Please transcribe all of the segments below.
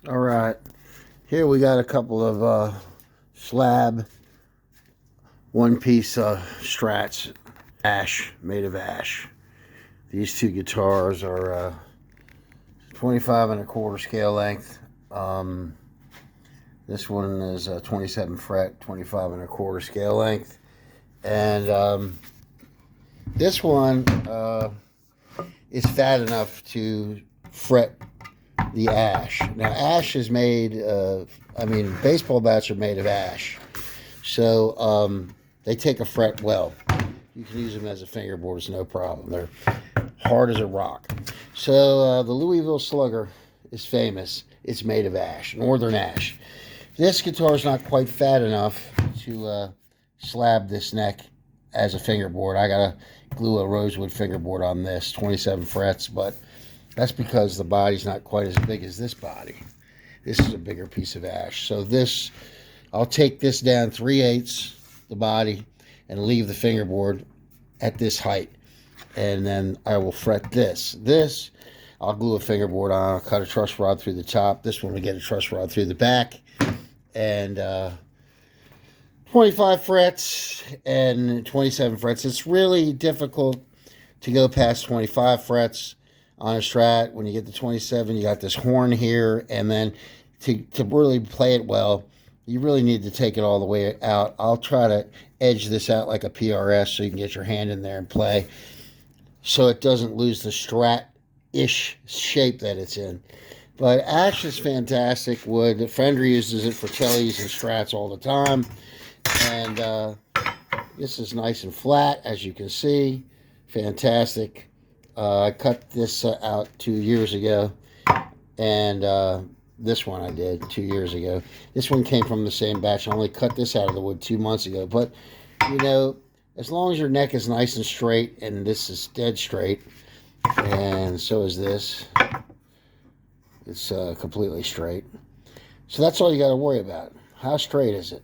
All right, here we got a couple of slab one-piece Strats ash, made of ash. These two guitars are 25 and a quarter scale length. This one is 27 fret, 25 and a quarter scale length, and this one is fat enough to fret the ash. Now, ash is made baseball bats are made of ash. So they take a fret well. You can use them as a fingerboard, it's no problem. They're hard as a rock. So the Louisville Slugger is famous. It's made of ash, northern ash. This guitar is not quite fat enough to slab this neck as a fingerboard. I got to glue a rosewood fingerboard on this, 27 frets, but that's because the body's not quite as big as this body. This is a bigger piece of ash. So this, I'll take this down 3/8 the body and leave the fingerboard at this height. And then I will fret this. This, I'll glue a fingerboard on. I'll cut a truss rod through the top. This one will get a truss rod through the back. And 25 frets and 27 frets. It's really difficult to go past 25 frets on a Strat. When you get to 27, you got this horn here, and then to really play it well, you really need to take it all the way out. I'll try to edge this out like a PRS so you can get your hand in there and play, so it doesn't lose the Strat-ish shape that it's in. But ash is fantastic wood. Fender uses it for Tellys and Strats all the time, and this is nice and flat, as you can see. Fantastic. I cut this out 2 years ago, and this one I did 2 years ago. This one came from the same batch. I only cut this out of the wood 2 months ago. But, you know, as long as your neck is nice and straight, and this is dead straight, and so is this, it's completely straight. So that's all you got to worry about. How straight is it?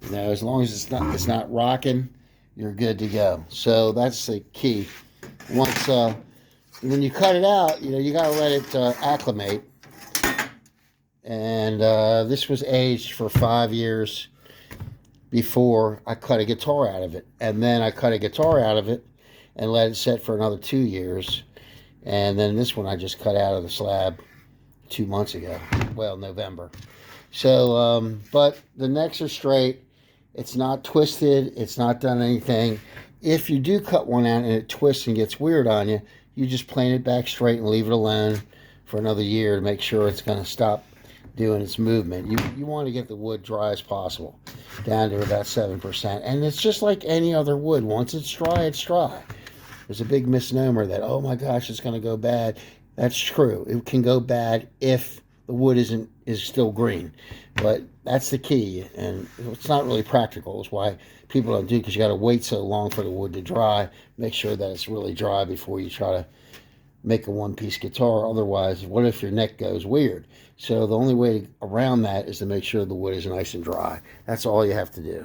You know, as long as it's not rocking, you're good to go. So that's the key. Once when you cut it out, you know, you got to let it acclimate. And this was aged for 5 years before I cut a guitar out of it. And then I cut a guitar out of it and let it set for another 2 years. And then this one I just cut out of the slab 2 months ago. Well, November. So, but the necks are straight. It's not twisted. It's not done anything. If you do cut one out and it twists and gets weird on you, you just plane it back straight and leave it alone for another year to make sure it's going to stop doing its movement. You want to get the wood dry as possible, down to about 7%. And it's just like any other wood. Once it's dry, it's dry. There's a big misnomer that, oh my gosh, it's going to go bad. That's true. It can go bad if the wood is still green. But that's the key, and it's not really practical. It's why people don't do it, because you got to wait so long for the wood to dry. Make sure that it's really dry before you try to make a one-piece guitar. Otherwise, what if your neck goes weird? So the only way around that is to make sure the wood is nice and dry. That's all you have to do.